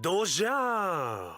Doja.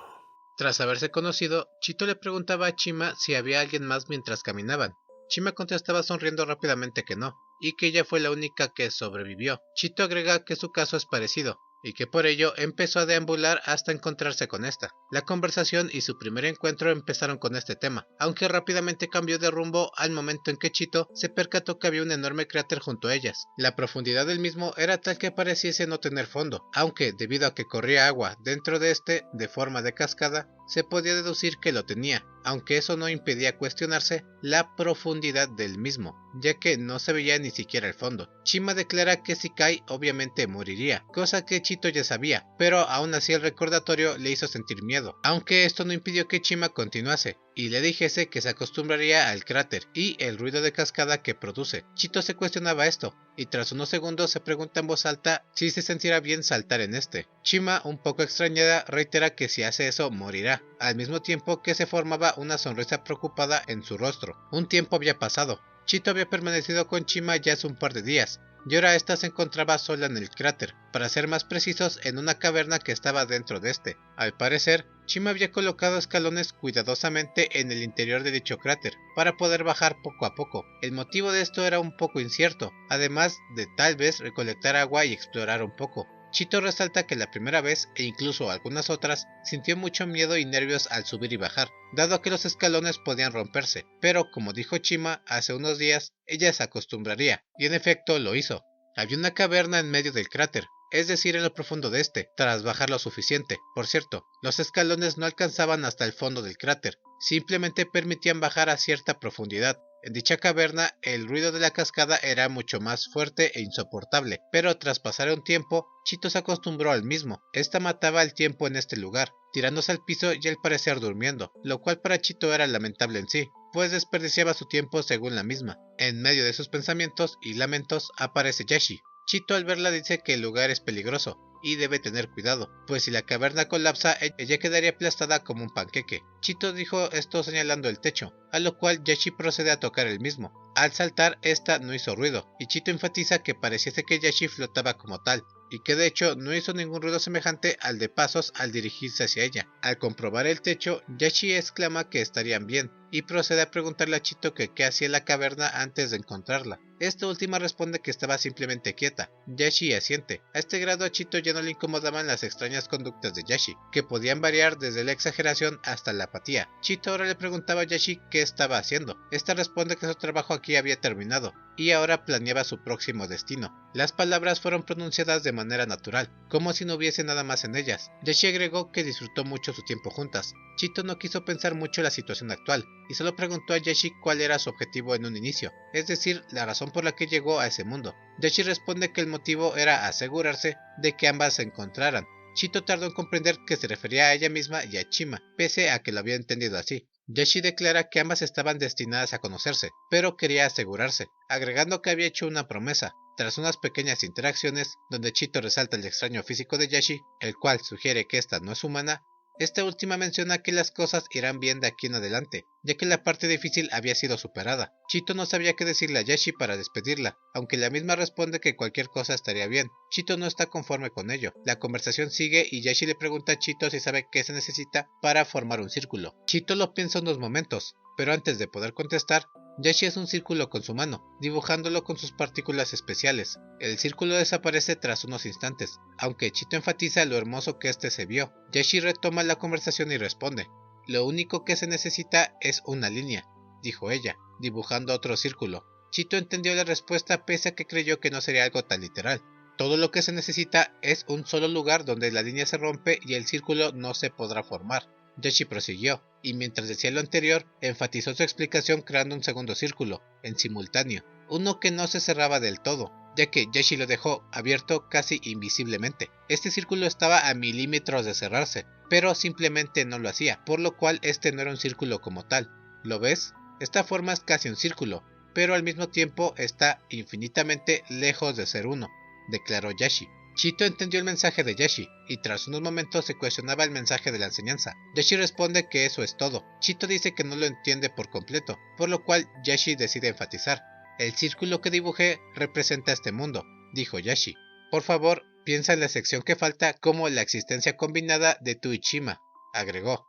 Tras haberse conocido, Chito le preguntaba a Chima si había alguien más mientras caminaban. Chima contestaba sonriendo rápidamente que no, y que ella fue la única que sobrevivió. Chito agrega que su caso es parecido, y que por ello empezó a deambular hasta encontrarse con esta. La conversación y su primer encuentro empezaron con este tema, aunque rápidamente cambió de rumbo al momento en que Chito se percató que había un enorme cráter junto a ellas. La profundidad del mismo era tal que pareciese no tener fondo, aunque debido a que corría agua dentro de este de forma de cascada, se podía deducir que lo tenía, aunque eso no impedía cuestionarse la profundidad del mismo, ya que no se veía ni siquiera el fondo. Chima declara que si cae obviamente moriría, cosa que Chito ya sabía, pero aún así el recordatorio le hizo sentir miedo, aunque esto no impidió que Chima continuase y le dijese que se acostumbraría al cráter y el ruido de cascada que produce. Chito se cuestionaba esto, y tras unos segundos se pregunta en voz alta si se sentirá bien saltar en este. Chima, un poco extrañada, reitera que si hace eso morirá, al mismo tiempo que se formaba una sonrisa preocupada en su rostro. Un tiempo había pasado. Chito había permanecido con Chima ya hace un par de días, y ahora ésta se encontraba sola en el cráter, para ser más precisos en una caverna que estaba dentro de este. Al parecer, Chima había colocado escalones cuidadosamente en el interior de dicho cráter, para poder bajar poco a poco. El motivo de esto era un poco incierto, además de tal vez recolectar agua y explorar un poco. Chito resalta que la primera vez, e incluso algunas otras, sintió mucho miedo y nervios al subir y bajar, dado que los escalones podían romperse, pero como dijo Chima hace unos días, ella se acostumbraría, y en efecto lo hizo. Había una caverna en medio del cráter, es decir en lo profundo de este, tras bajar lo suficiente. Por cierto, los escalones no alcanzaban hasta el fondo del cráter, simplemente permitían bajar a cierta profundidad. En dicha caverna, el ruido de la cascada era mucho más fuerte e insoportable, pero tras pasar un tiempo, Chito se acostumbró al mismo. Esta mataba el tiempo en este lugar, tirándose al piso y al parecer durmiendo, lo cual para Chito era lamentable en sí, pues desperdiciaba su tiempo según la misma. En medio de sus pensamientos y lamentos aparece Yashi. Chito al verla dice que el lugar es peligroso y debe tener cuidado, pues si la caverna colapsa ella quedaría aplastada como un panqueque. Chito dijo esto señalando el techo, a lo cual Yashi procede a tocar el mismo. Al saltar esta no hizo ruido, y Chito enfatiza que pareciese que Yashi flotaba como tal, y que de hecho no hizo ningún ruido semejante al de pasos al dirigirse hacia ella. Al comprobar el techo, Yashi exclama que estarían bien, y procede a preguntarle a Chito que qué hacía en la caverna antes de encontrarla. Esta última responde que estaba simplemente quieta. Yashi asiente. A este grado a Chito ya no le incomodaban las extrañas conductas de Yashi, que podían variar desde la exageración hasta la apatía. Chito ahora le preguntaba a Yashi qué estaba haciendo. Esta responde que su trabajo aquí había terminado, y ahora planeaba su próximo destino. Las palabras fueron pronunciadas de manera natural, como si no hubiese nada más en ellas. Yashi agregó que disfrutó mucho su tiempo juntas. Chito no quiso pensar mucho en la situación actual, y solo preguntó a Yashi cuál era su objetivo en un inicio, es decir, la razón por la que llegó a ese mundo. Yashi responde que el motivo era asegurarse de que ambas se encontraran. Chito tardó en comprender que se refería a ella misma y a Chima, pese a que lo había entendido así. Yashi declara que ambas estaban destinadas a conocerse, pero quería asegurarse, agregando que había hecho una promesa. Tras unas pequeñas interacciones, donde Chito resalta el extraño físico de Yashi, el cual sugiere que esta no es humana, esta última menciona que las cosas irán bien de aquí en adelante, ya que la parte difícil había sido superada. Chito no sabía qué decirle a Yashi para despedirla, aunque la misma responde que cualquier cosa estaría bien. Chito no está conforme con ello. La conversación sigue y Yashi le pregunta a Chito si sabe qué se necesita para formar un círculo. Chito lo piensa unos momentos, pero antes de poder contestar, Yashi hace un círculo con su mano, dibujándolo con sus partículas especiales. El círculo desaparece tras unos instantes, aunque Chito enfatiza lo hermoso que este se vio. Yashi retoma la conversación y responde: "Lo único que se necesita es una línea", dijo ella, dibujando otro círculo. Chito entendió la respuesta pese a que creyó que no sería algo tan literal. Todo lo que se necesita es un solo lugar donde la línea se rompe y el círculo no se podrá formar. Yashi prosiguió, y mientras decía lo anterior, enfatizó su explicación creando un segundo círculo, en simultáneo, uno que no se cerraba del todo, ya que Yashi lo dejó abierto casi invisiblemente. Este círculo estaba a milímetros de cerrarse, pero simplemente no lo hacía, por lo cual este no era un círculo como tal. ¿Lo ves? Esta forma es casi un círculo, pero al mismo tiempo está infinitamente lejos de ser uno, declaró Yashi. Chito entendió el mensaje de Yashi, y tras unos momentos se cuestionaba el mensaje de la enseñanza. Yashi responde que eso es todo. Chito dice que no lo entiende por completo, por lo cual Yashi decide enfatizar: "El círculo que dibujé representa este mundo", dijo Yashi. "Por favor, Piensa en la sección que falta como la existencia combinada de tú y Chima, agregó.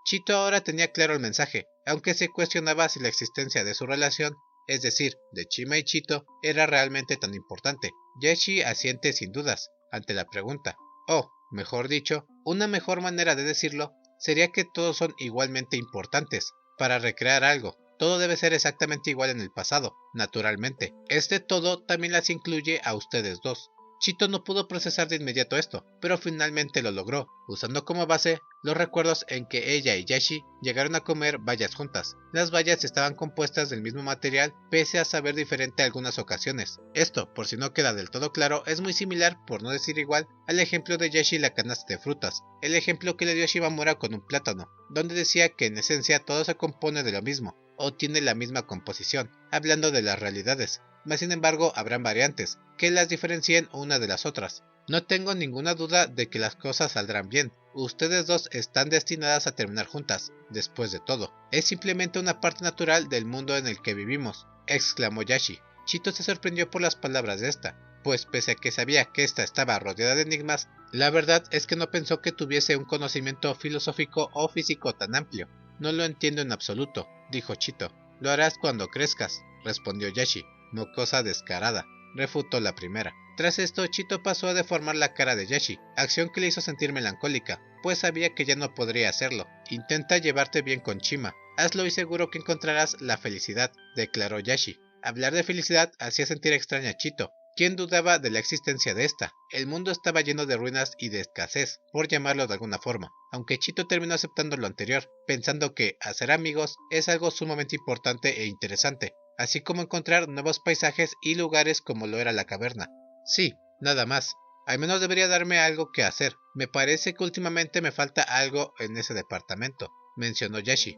Chito ahora tenía claro el mensaje, aunque se cuestionaba si la existencia de su relación, es decir, de Chima y Chito, era realmente tan importante. Yashi asiente sin dudas ante la pregunta. O, mejor dicho, una mejor manera de decirlo sería que todos son igualmente importantes. Para recrear algo, todo debe ser exactamente igual en el pasado, naturalmente. Este todo también las incluye a ustedes dos. Chito no pudo procesar de inmediato esto, pero finalmente lo logró, usando como base los recuerdos en que ella y Yashi llegaron a comer bayas juntas. Las bayas estaban compuestas del mismo material, pese a saber diferente algunas ocasiones. Esto, por si no queda del todo claro, es muy similar, por no decir igual, al ejemplo de Yashi y la canasta de frutas, el ejemplo que le dio Shimamura con un plátano, donde decía que en esencia todo se compone de lo mismo, o tiene la misma composición, hablando de las realidades. Mas sin embargo habrán variantes, que las diferencien una de las otras. No tengo ninguna duda de que las cosas saldrán bien. Ustedes dos están destinadas a terminar juntas, después de todo. Es simplemente una parte natural del mundo en el que vivimos, exclamó Yashi. Chito se sorprendió por las palabras de esta, pues pese a que sabía que ésta estaba rodeada de enigmas, la verdad es que no pensó que tuviese un conocimiento filosófico o físico tan amplio. No lo entiendo en absoluto, dijo Chito. Lo harás cuando crezcas, respondió Yashi. Mocosa descarada, refutó la primera. Tras esto, Chito pasó a deformar la cara de Yashi, acción que le hizo sentir melancólica, pues sabía que ya no podría hacerlo. Intenta llevarte bien con Chima, hazlo y seguro que encontrarás la felicidad, declaró Yashi. Hablar de felicidad hacía sentir extraña a Chito. ¿Quién dudaba de la existencia de esta? El mundo estaba lleno de ruinas y de escasez, por llamarlo de alguna forma, aunque Chito terminó aceptando lo anterior, pensando que hacer amigos es algo sumamente importante e interesante, así como encontrar nuevos paisajes y lugares como lo era la caverna. Sí, nada más. Al menos debería darme algo que hacer. Me parece que últimamente me falta algo en ese departamento, mencionó Yashi,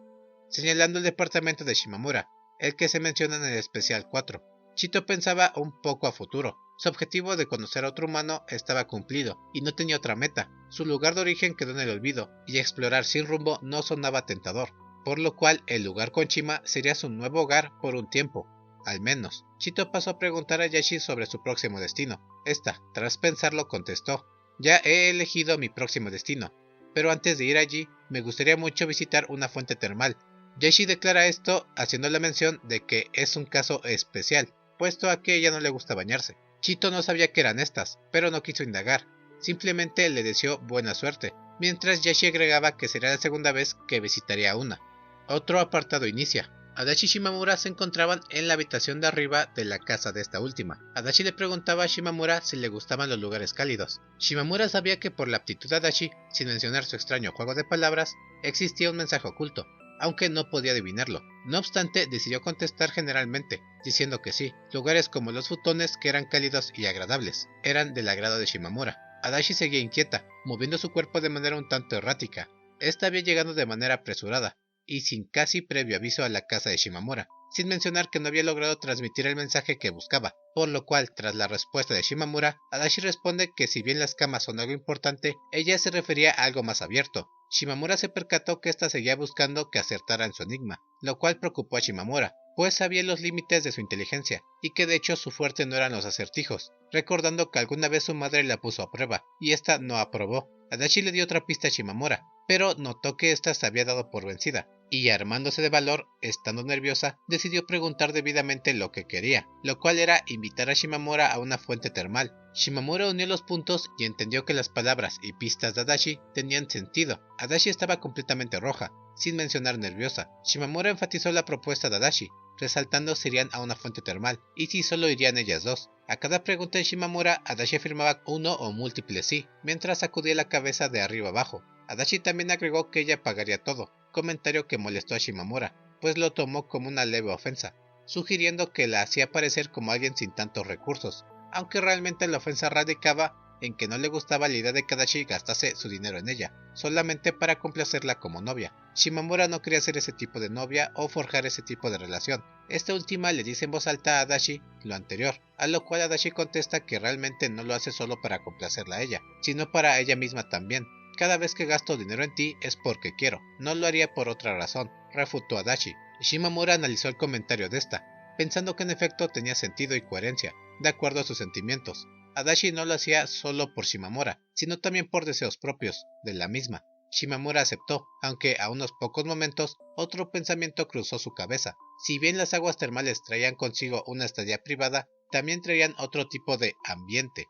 señalando el departamento de Shimamura, el que se menciona en el especial 4. Chito pensaba un poco a futuro. Su objetivo de conocer a otro humano estaba cumplido, y no tenía otra meta. Su lugar de origen quedó en el olvido, y explorar sin rumbo no sonaba tentador, por lo cual el lugar con Chima sería su nuevo hogar por un tiempo. Al menos. Chito pasó a preguntar a Yashi sobre su próximo destino. Esta, tras pensarlo, contestó: ya he elegido mi próximo destino, pero antes de ir allí, me gustaría mucho visitar una fuente termal. Yashi declara esto haciendo la mención de que es un caso especial, puesto a que ella no le gusta bañarse. Chito no sabía qué eran estas, pero no quiso indagar, simplemente le deseó buena suerte, mientras Yashi agregaba que sería la segunda vez que visitaría una. Otro apartado inicia. Adachi y Shimamura se encontraban en la habitación de arriba de la casa de esta última. Adachi le preguntaba a Shimamura si le gustaban los lugares cálidos. Shimamura sabía que por la aptitud de Adachi, sin mencionar su extraño juego de palabras, existía un mensaje oculto, aunque no podía adivinarlo. No obstante, decidió contestar generalmente, diciendo que sí. Lugares como los futones, que eran cálidos y agradables, eran del agrado de Shimamura. Adachi seguía inquieta, moviendo su cuerpo de manera un tanto errática. Esta había llegado de manera apresurada, y sin casi previo aviso a la casa de Shimamura, sin mencionar que no había logrado transmitir el mensaje que buscaba, por lo cual, tras la respuesta de Shimamura, Adachi responde que si bien las camas son algo importante, ella se refería a algo más abierto. Shimamura se percató que ésta seguía buscando que acertara en su enigma, lo cual preocupó a Shimamura, pues sabía los límites de su inteligencia, y que de hecho su fuerte no eran los acertijos, recordando que alguna vez su madre la puso a prueba, y ésta no aprobó. Adachi le dio otra pista a Shimamura, pero notó que ésta se había dado por vencida, y armándose de valor, estando nerviosa, decidió preguntar debidamente lo que quería, lo cual era invitar a Shimamura a una fuente termal. Shimamura unió los puntos y entendió que las palabras y pistas de Adachi tenían sentido. Adachi estaba completamente roja, sin mencionar nerviosa. Shimamura enfatizó la propuesta de Adachi, resaltando si irían a una fuente termal, y si solo irían ellas dos. A cada pregunta de Shimamura, Adachi afirmaba uno o múltiples sí, mientras sacudía la cabeza de arriba abajo. Adachi también agregó que ella pagaría todo, comentario que molestó a Shimamura, pues lo tomó como una leve ofensa, sugiriendo que la hacía parecer como alguien sin tantos recursos, aunque realmente la ofensa radicaba en que no le gustaba la idea de que Adachi gastase su dinero en ella, solamente para complacerla como novia. Shimamura no quería ser ese tipo de novia o forjar ese tipo de relación. Esta última le dice en voz alta a Adachi lo anterior, a lo cual Adachi contesta que realmente no lo hace solo para complacerla a ella, sino para ella misma también. Cada vez que gasto dinero en ti es porque quiero, no lo haría por otra razón, refutó Adachi. Shimamura analizó el comentario de esta, pensando que en efecto tenía sentido y coherencia, de acuerdo a sus sentimientos. Adachi no lo hacía solo por Shimamura, sino también por deseos propios de la misma. Shimamura aceptó, aunque a unos pocos momentos otro pensamiento cruzó su cabeza. Si bien las aguas termales traían consigo una estadía privada, también traían otro tipo de ambiente.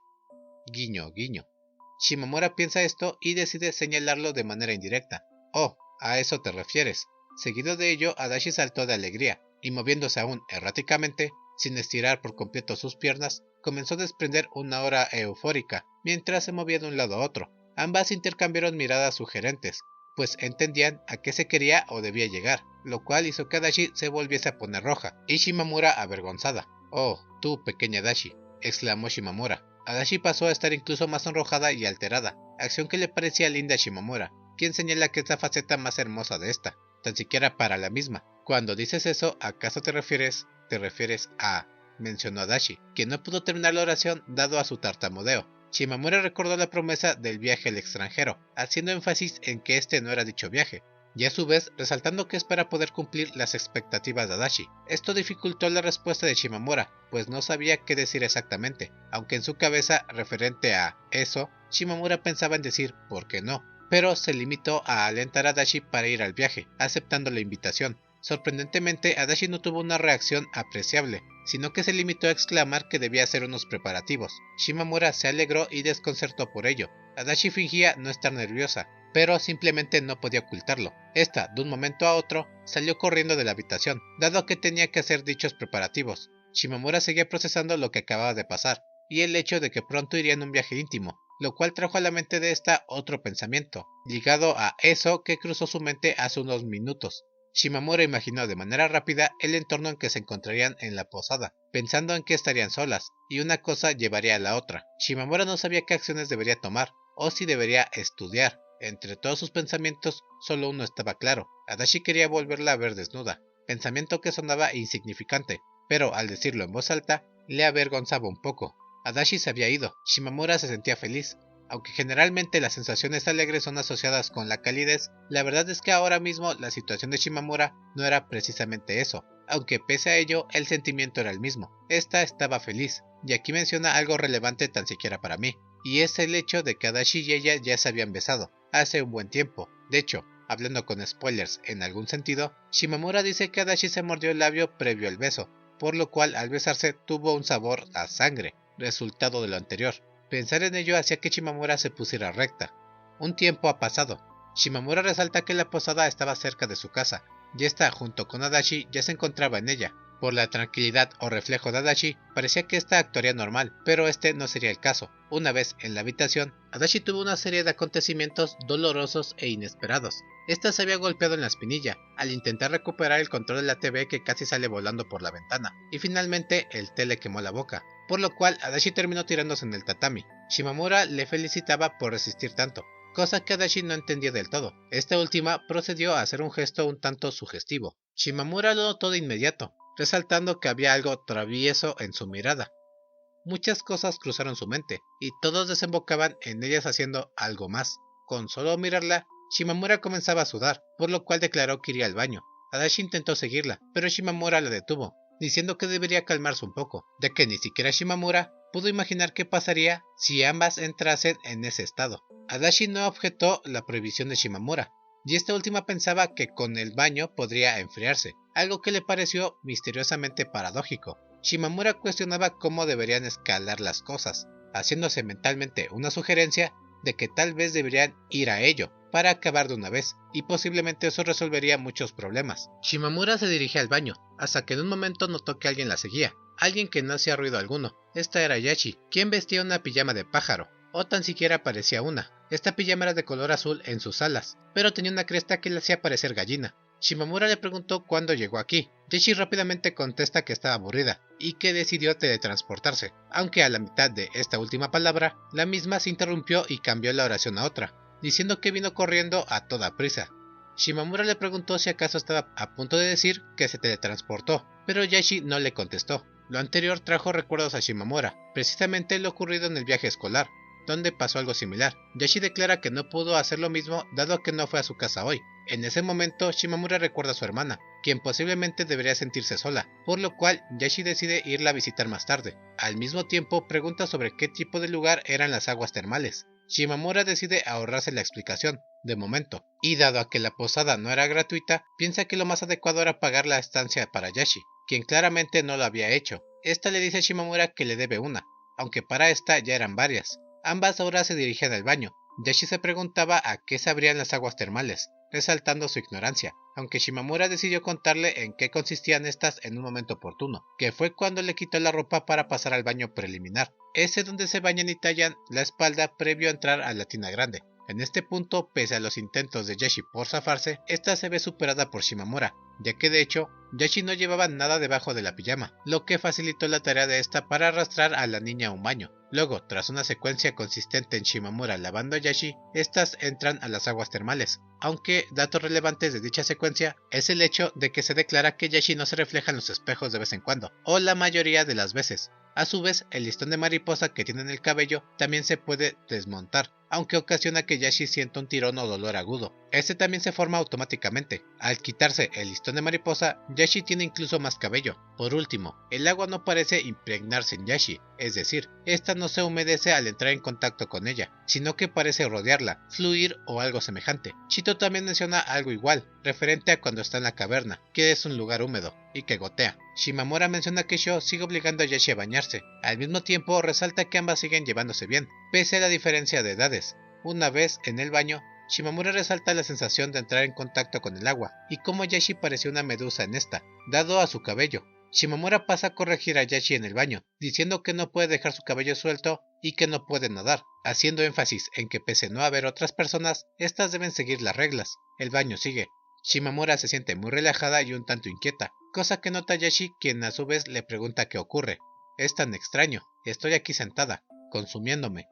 Guiño, guiño. Shimamura piensa esto y decide señalarlo de manera indirecta. Oh, a eso te refieres. Seguido de ello, Adachi saltó de alegría, y moviéndose aún erráticamente, sin estirar por completo sus piernas, comenzó a desprender una aura eufórica, mientras se movía de un lado a otro. Ambas intercambiaron miradas sugerentes, pues entendían a qué se quería o debía llegar, lo cual hizo que Adachi se volviese a poner roja, y Shimamura avergonzada. Oh, tú, pequeña Adachi, exclamó Shimamura. Adachi pasó a estar incluso más sonrojada y alterada, acción que le parecía linda a Shimamura, quien señala que es la faceta más hermosa de esta, tan siquiera para la misma. Cuando dices eso, ¿acaso te refieres a...? Mencionó Adachi, quien no pudo terminar la oración dado a su tartamudeo. Shimamura recordó la promesa del viaje al extranjero, haciendo énfasis en que este no era dicho viaje, y a su vez resaltando que espera poder cumplir las expectativas de Adachi. Esto dificultó la respuesta de Shimamura, pues no sabía qué decir exactamente, aunque en su cabeza, referente a eso, Shimamura pensaba en decir ¿por qué no?, pero se limitó a alentar a Adachi para ir al viaje, aceptando la invitación. Sorprendentemente, Adachi no tuvo una reacción apreciable, sino que se limitó a exclamar que debía hacer unos preparativos. Shimamura se alegró y desconcertó por ello. Adachi fingía no estar nerviosa, pero simplemente no podía ocultarlo. Esta, de un momento a otro, salió corriendo de la habitación, dado que tenía que hacer dichos preparativos. Shimamura seguía procesando lo que acababa de pasar, y el hecho de que pronto iría en un viaje íntimo, lo cual trajo a la mente de esta otro pensamiento, ligado a eso que cruzó su mente hace unos minutos. Shimamura imaginó de manera rápida el entorno en que se encontrarían en la posada, pensando en que estarían solas, y una cosa llevaría a la otra. Shimamura no sabía qué acciones debería tomar, o si debería estudiar. Entre todos sus pensamientos, solo uno estaba claro. Adachi quería volverla a ver desnuda, pensamiento que sonaba insignificante, pero al decirlo en voz alta, le avergonzaba un poco. Adachi se había ido, Shimamura se sentía feliz. Aunque generalmente las sensaciones alegres son asociadas con la calidez, la verdad es que ahora mismo la situación de Shimamura no era precisamente eso, aunque pese a ello el sentimiento era el mismo. Esta estaba feliz, y aquí menciona algo relevante tan siquiera para mí, y es el hecho de que Adachi y ella ya se habían besado, hace un buen tiempo. De hecho, hablando con spoilers en algún sentido, Shimamura dice que Adachi se mordió el labio previo al beso, por lo cual al besarse tuvo un sabor a sangre, resultado de lo anterior. Pensar en ello hacía que Shimamura se pusiera recta. Un tiempo ha pasado. Shimamura resalta que la posada estaba cerca de su casa, y esta junto con Adachi ya se encontraba en ella. Por la tranquilidad o reflejo de Adachi, parecía que esta actuaría normal, pero este no sería el caso. Una vez en la habitación, Adachi tuvo una serie de acontecimientos dolorosos e inesperados. Esta se había golpeado en la espinilla, al intentar recuperar el control de la TV que casi sale volando por la ventana, y finalmente el té le quemó la boca, por lo cual Adachi terminó tirándose en el tatami. Shimamura le felicitaba por resistir tanto, cosa que Adachi no entendía del todo. Esta última procedió a hacer un gesto un tanto sugestivo. Shimamura lo notó de inmediato, resaltando que había algo travieso en su mirada. Muchas cosas cruzaron su mente, y todos desembocaban en ellas haciendo algo más. Con solo mirarla, Shimamura comenzaba a sudar, por lo cual declaró que iría al baño. Adachi intentó seguirla, pero Shimamura la detuvo, diciendo que debería calmarse un poco, ya que ni siquiera Shimamura pudo imaginar qué pasaría si ambas entrasen en ese estado. Adachi no objetó la prohibición de Shimamura, y esta última pensaba que con el baño podría enfriarse, algo que le pareció misteriosamente paradójico. Shimamura cuestionaba cómo deberían escalar las cosas, haciéndose mentalmente una sugerencia de que tal vez deberían ir a ello, para acabar de una vez, y posiblemente eso resolvería muchos problemas. Shimamura se dirigía al baño, hasta que en un momento notó que alguien la seguía, alguien que no hacía ruido alguno. Esta era Yachi, quien vestía una pijama de pájaro, o tan siquiera parecía una. Esta pijama era de color azul en sus alas, pero tenía una cresta que le hacía parecer gallina. Shimamura le preguntó cuándo llegó aquí. Yachi rápidamente contesta que estaba aburrida y que decidió teletransportarse, aunque a la mitad de esta última palabra, la misma se interrumpió y cambió la oración a otra, diciendo que vino corriendo a toda prisa. Shimamura le preguntó si acaso estaba a punto de decir que se teletransportó, pero Yachi no le contestó. Lo anterior trajo recuerdos a Shimamura, precisamente lo ocurrido en el viaje escolar, donde pasó algo similar. Yashi declara que no pudo hacer lo mismo dado que no fue a su casa hoy. En ese momento, Shimamura recuerda a su hermana, quien posiblemente debería sentirse sola, por lo cual Yashi decide irla a visitar más tarde. Al mismo tiempo, pregunta sobre qué tipo de lugar eran las aguas termales. Shimamura decide ahorrarse la explicación, de momento, y dado a que la posada no era gratuita, piensa que lo más adecuado era pagar la estancia para Yashi, quien claramente no lo había hecho. Esta le dice a Shimamura que le debe una, aunque para esta ya eran varias. Ambas ahora se dirigen al baño. Yashi se preguntaba a qué sabrían las aguas termales, resaltando su ignorancia, aunque Shimamura decidió contarle en qué consistían estas en un momento oportuno, que fue cuando le quitó la ropa para pasar al baño preliminar, ese donde se bañan y tallan la espalda previo a entrar a la tina grande. En este punto, pese a los intentos de Yashi por zafarse, esta se ve superada por Shimamura, ya que de hecho, Yashi no llevaba nada debajo de la pijama, lo que facilitó la tarea de esta para arrastrar a la niña a un baño. Luego, tras una secuencia consistente en Shimamura lavando a Yashi, estas entran a las aguas termales, aunque datos relevantes de dicha secuencia es el hecho de que se declara que Yashi no se refleja en los espejos de vez en cuando, o la mayoría de las veces. A su vez, el listón de mariposa que tiene en el cabello también se puede desmontar, aunque ocasiona que Yashi sienta un tirón o dolor agudo. Este también se forma automáticamente. Al quitarse el listón de mariposa, Yashi tiene incluso más cabello. Por último, el agua no parece impregnarse en Yashi, es decir, esta no se humedece al entrar en contacto con ella, sino que parece rodearla, fluir o algo semejante. Chito también menciona algo igual, referente a cuando está en la caverna, que es un lugar húmedo, y que gotea. Shimamura menciona que Sho sigue obligando a Yashi a bañarse. Al mismo tiempo, resalta que ambas siguen llevándose bien, pese a la diferencia de edades. Una vez en el baño, Shimamura resalta la sensación de entrar en contacto con el agua, y cómo Yashi parecía una medusa en esta, dado a su cabello. Shimamura pasa a corregir a Yashi en el baño, diciendo que no puede dejar su cabello suelto y que no puede nadar, haciendo énfasis en que pese a no haber otras personas, estas deben seguir las reglas. El baño sigue. Shimamura se siente muy relajada y un tanto inquieta, cosa que nota Yashi, quien a su vez le pregunta qué ocurre. Es tan extraño, estoy aquí sentada, consumiéndome.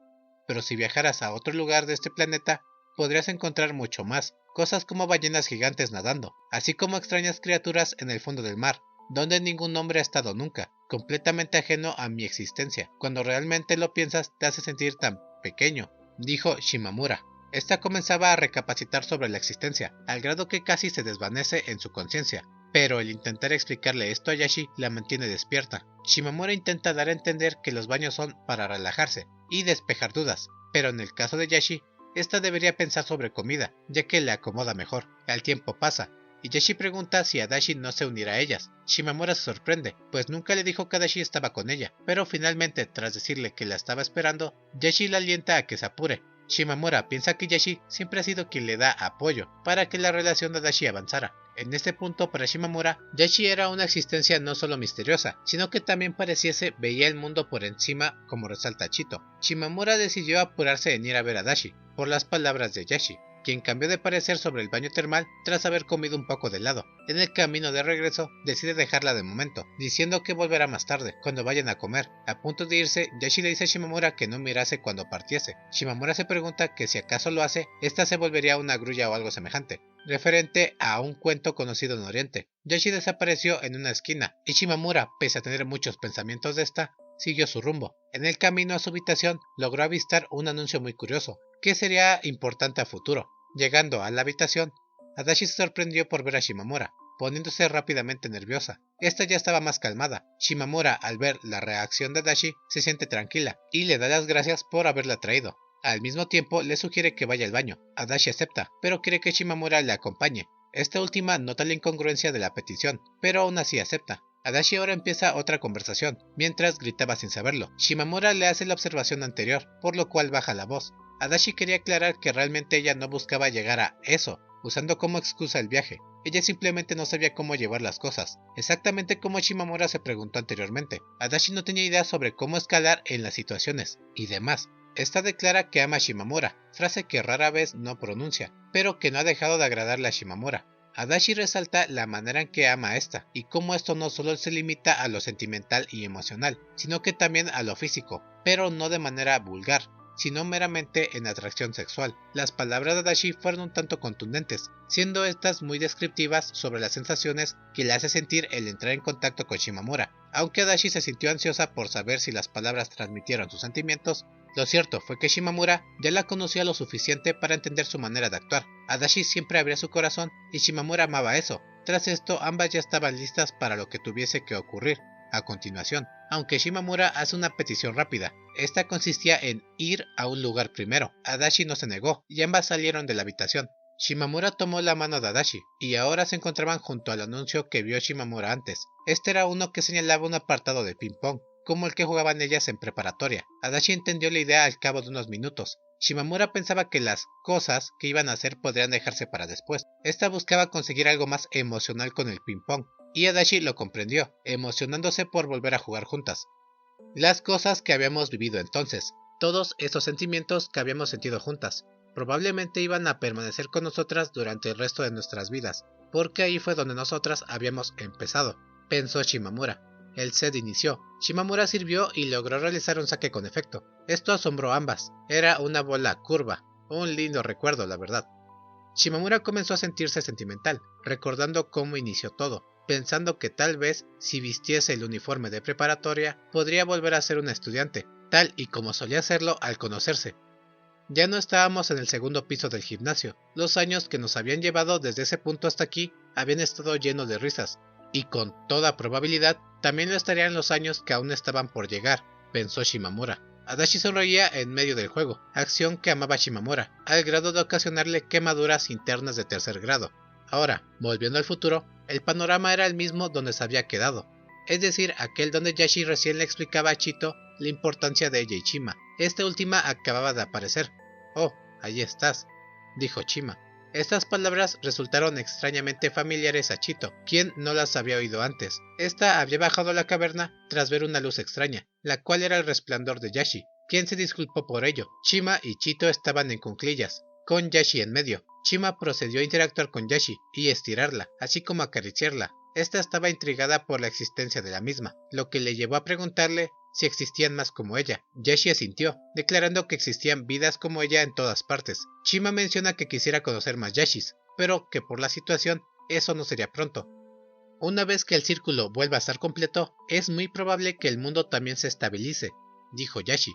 Pero si viajaras a otro lugar de este planeta, podrías encontrar mucho más, cosas como ballenas gigantes nadando, así como extrañas criaturas en el fondo del mar, donde ningún hombre ha estado nunca, completamente ajeno a mi existencia. Cuando realmente lo piensas te hace sentir tan pequeño, dijo Shimamura. Esta comenzaba a recapacitar sobre la existencia, al grado que casi se desvanece en su conciencia, pero el intentar explicarle esto a Yashi la mantiene despierta. Shimamura intenta dar a entender que los baños son para relajarse y despejar dudas, pero en el caso de Yashi, esta debería pensar sobre comida, ya que le acomoda mejor. El tiempo pasa, y Yashi pregunta si Adachi no se unirá a ellas. Shimamura se sorprende, pues nunca le dijo que Adachi estaba con ella, pero finalmente, tras decirle que la estaba esperando, Yashi la alienta a que se apure. Shimamura piensa que Yashi siempre ha sido quien le da apoyo para que la relación de Adachi avanzara. En este punto, para Shimamura, Yashi era una existencia no solo misteriosa, sino que también pareciese veía el mundo por encima, como resalta Chito. Shimamura decidió apurarse en ir a ver a Adachi, por las palabras de Yashi, quien cambió de parecer sobre el baño termal tras haber comido un poco de helado. En el camino de regreso, decide dejarla de momento, diciendo que volverá más tarde, cuando vayan a comer. A punto de irse, Yashi le dice a Shimamura que no mirase cuando partiese. Shimamura se pregunta que si acaso lo hace, esta se volvería una grulla o algo semejante, referente a un cuento conocido en Oriente. Yashi desapareció en una esquina, y Shimamura, pese a tener muchos pensamientos de esta, siguió su rumbo. En el camino a su habitación, logró avistar un anuncio muy curioso, que sería importante a futuro. Llegando a la habitación, Adachi se sorprendió por ver a Shimamura, poniéndose rápidamente nerviosa. Esta ya estaba más calmada. Shimamura, al ver la reacción de Adachi, se siente tranquila y le da las gracias por haberla traído. Al mismo tiempo, le sugiere que vaya al baño. Adachi acepta, pero quiere que Shimamura le acompañe. Esta última nota la incongruencia de la petición, pero aún así acepta. Adachi ahora empieza otra conversación, mientras gritaba sin saberlo. Shimamura le hace la observación anterior, por lo cual baja la voz. Adachi quería aclarar que realmente ella no buscaba llegar a eso, usando como excusa el viaje. Ella simplemente no sabía cómo llevar las cosas, exactamente como Shimamura se preguntó anteriormente. Adachi no tenía idea sobre cómo escalar en las situaciones, y demás. Esta declara que ama a Shimamura, frase que rara vez no pronuncia, pero que no ha dejado de agradarle a Shimamura. Adachi resalta la manera en que ama a esta, y cómo esto no solo se limita a lo sentimental y emocional, sino que también a lo físico, pero no de manera vulgar, sino meramente en atracción sexual. Las palabras de Adachi fueron un tanto contundentes, siendo estas muy descriptivas sobre las sensaciones que le hace sentir el entrar en contacto con Shimamura, Aunque Adachi se sintió ansiosa por saber si las palabras transmitieron sus sentimientos, lo cierto fue que Shimamura ya la conocía lo suficiente para entender su manera de actuar. Adachi siempre abría su corazón y Shimamura amaba eso. Tras esto, ambas ya estaban listas para lo que tuviese que ocurrir a continuación, aunque Shimamura hace una petición rápida. Esta consistía en ir a un lugar primero. Adachi no se negó y ambas salieron de la habitación. Shimamura tomó la mano de Adachi, y ahora se encontraban junto al anuncio que vio Shimamura antes. Este era uno que señalaba un apartado de ping-pong, como el que jugaban ellas en preparatoria. Adachi entendió la idea al cabo de unos minutos. Shimamura pensaba que las cosas que iban a hacer podrían dejarse para después. Esta buscaba conseguir algo más emocional con el ping-pong, y Adachi lo comprendió, emocionándose por volver a jugar juntas. Las cosas que habíamos vivido entonces, todos esos sentimientos que habíamos sentido juntas, probablemente iban a permanecer con nosotras durante el resto de nuestras vidas, porque ahí fue donde nosotras habíamos empezado, pensó Shimamura. El set inició. Shimamura sirvió y logró realizar un saque con efecto. Esto asombró a ambas. Era una bola curva. Un lindo recuerdo, la verdad. Shimamura comenzó a sentirse sentimental, recordando cómo inició todo, pensando que tal vez, si vistiese el uniforme de preparatoria, podría volver a ser una estudiante, tal y como solía hacerlo al conocerse. Ya no estábamos en el segundo piso del gimnasio. Los años que nos habían llevado desde ese punto hasta aquí habían estado llenos de risas, y con toda probabilidad también lo estarían los años que aún estaban por llegar, pensó Shimamura. Adachi sonreía en medio del juego, acción que amaba Shimamura, al grado de ocasionarle quemaduras internas de tercer grado. Ahora, volviendo al futuro, el panorama era el mismo donde se había quedado, es decir, aquel donde Yashi recién le explicaba a Chito la importancia de ella y Chima. Esta última acababa de aparecer. «Oh, ahí estás», dijo Chima. Estas palabras resultaron extrañamente familiares a Chito, quien no las había oído antes. Esta había bajado a la caverna tras ver una luz extraña, la cual era el resplandor de Yashi, quien se disculpó por ello. Chima y Chito estaban en cuclillas, con Yashi en medio. Chima procedió a interactuar con Yashi y estirarla, así como acariciarla. Esta estaba intrigada por la existencia de la misma, lo que le llevó a preguntarle si existían más como ella. Yashi asintió, declarando que existían vidas como ella en todas partes. Chima menciona que quisiera conocer más Yashis, pero que por la situación eso no sería pronto. Una vez que el círculo vuelva a estar completo, es muy probable que el mundo también se estabilice, dijo Yashi.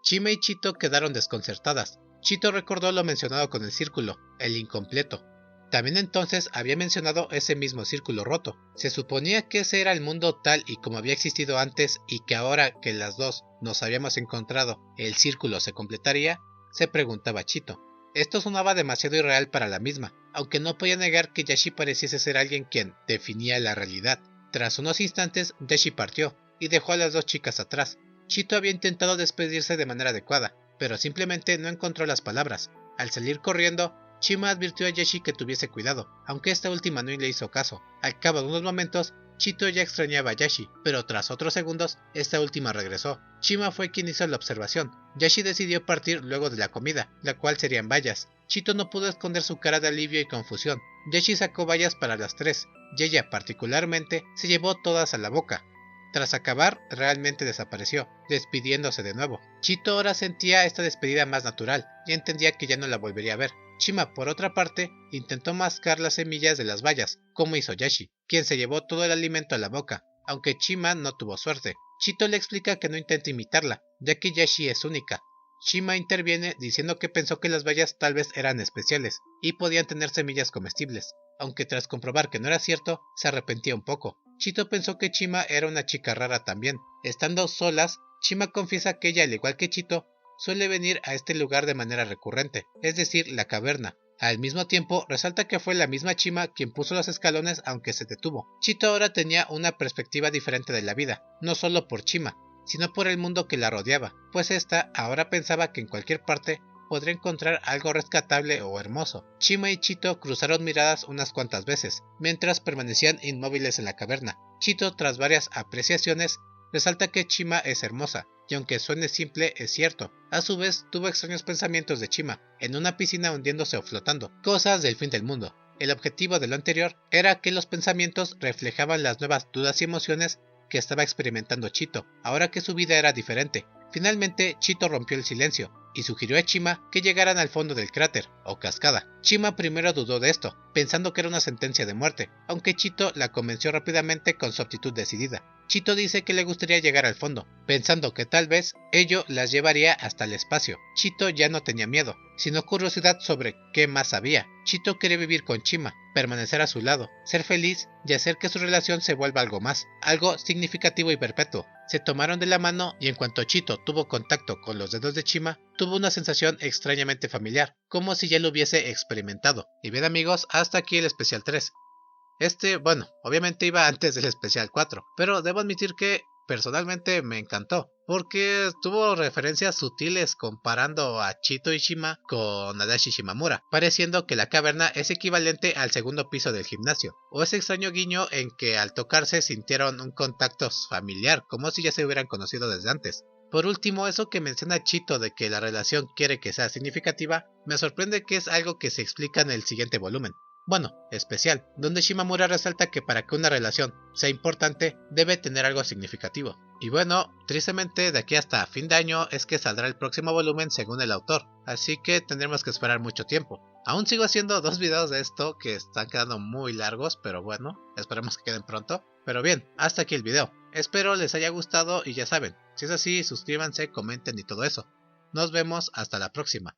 Chima y Chito quedaron desconcertadas. Chito recordó lo mencionado con el círculo, el incompleto. También entonces había mencionado ese mismo círculo roto. Se suponía que ese era el mundo tal y como había existido antes y que ahora que las dos nos habíamos encontrado, el círculo se completaría, se preguntaba Chito. Esto sonaba demasiado irreal para la misma, aunque no podía negar que Yashi pareciese ser alguien quien definía la realidad. Tras unos instantes, Yashi partió y dejó a las dos chicas atrás. Chito había intentado despedirse de manera adecuada, pero simplemente no encontró las palabras. Al salir corriendo, Chima advirtió a Yashi que tuviese cuidado, aunque esta última no le hizo caso. Al cabo de unos momentos, Chito ya extrañaba a Yashi, pero tras otros segundos, esta última regresó. Chima fue quien hizo la observación. Yashi decidió partir luego de la comida, la cual serían bayas. Chito no pudo esconder su cara de alivio y confusión. Yashi sacó bayas para las tres, y ella particularmente se llevó todas a la boca. Tras acabar, realmente desapareció, despidiéndose de nuevo. Chito ahora sentía esta despedida más natural, y entendía que ya no la volvería a ver. Chima, por otra parte, intentó mascar las semillas de las bayas, como hizo Yashi, quien se llevó todo el alimento a la boca, aunque Chima no tuvo suerte. Chito le explica que no intente imitarla, ya que Yashi es única. Chima interviene diciendo que pensó que las bayas tal vez eran especiales, y podían tener semillas comestibles, aunque tras comprobar que no era cierto, se arrepentía un poco. Chito pensó que Chima era una chica rara también. Estando solas, Chima confiesa que ella, al igual que Chito, suele venir a este lugar de manera recurrente, es decir, la caverna. Al mismo tiempo, resalta que fue la misma Chima quien puso los escalones aunque se detuvo. Chito ahora tenía una perspectiva diferente de la vida, no solo por Chima, sino por el mundo que la rodeaba, pues ésta ahora pensaba que en cualquier parte podría encontrar algo rescatable o hermoso. Chima y Chito cruzaron miradas unas cuantas veces, mientras permanecían inmóviles en la caverna. Chito, tras varias apreciaciones, resalta que Chima es hermosa, y aunque suene simple, es cierto. A su vez, tuvo extraños pensamientos de Chima, en una piscina hundiéndose o flotando, cosas del fin del mundo. El objetivo de lo anterior era que los pensamientos reflejaban las nuevas dudas y emociones que estaba experimentando Chito, ahora que su vida era diferente. Finalmente, Chito rompió el silencio y sugirió a Chima que llegaran al fondo del cráter, o cascada. Chima primero dudó de esto, pensando que era una sentencia de muerte, aunque Chito la convenció rápidamente con su actitud decidida. Chito dice que le gustaría llegar al fondo, pensando que tal vez ello las llevaría hasta el espacio. Chito ya no tenía miedo, sino curiosidad sobre qué más había. Chito quería vivir con Chima, permanecer a su lado, ser feliz y hacer que su relación se vuelva algo más, algo significativo y perpetuo. Se tomaron de la mano y en cuanto Chito tuvo contacto con los dedos de Chima, tuvo una sensación extrañamente familiar, como si ya lo hubiese experimentado. Y bien amigos, hasta aquí el especial 3. Bueno, obviamente iba antes del especial 4, pero debo admitir que personalmente me encantó, porque tuvo referencias sutiles comparando a Chito y Shima con Adachi Shimamura, pareciendo que la caverna es equivalente al segundo piso del gimnasio, o ese extraño guiño en que al tocarse sintieron un contacto familiar, como si ya se hubieran conocido desde antes. Por último, eso que menciona Chito de que la relación quiere que sea significativa, me sorprende que es algo que se explica en el siguiente volumen. Bueno, especial, donde Shimamura resalta que para que una relación sea importante debe tener algo significativo. Y bueno, tristemente de aquí hasta fin de año es que saldrá el próximo volumen según el autor, así que tendremos que esperar mucho tiempo. Aún sigo haciendo 2 videos de esto que están quedando muy largos, pero bueno, esperemos que queden pronto. Pero bien, hasta aquí el video. Espero les haya gustado y ya saben, si es así, suscríbanse, comenten y todo eso. Nos vemos hasta la próxima.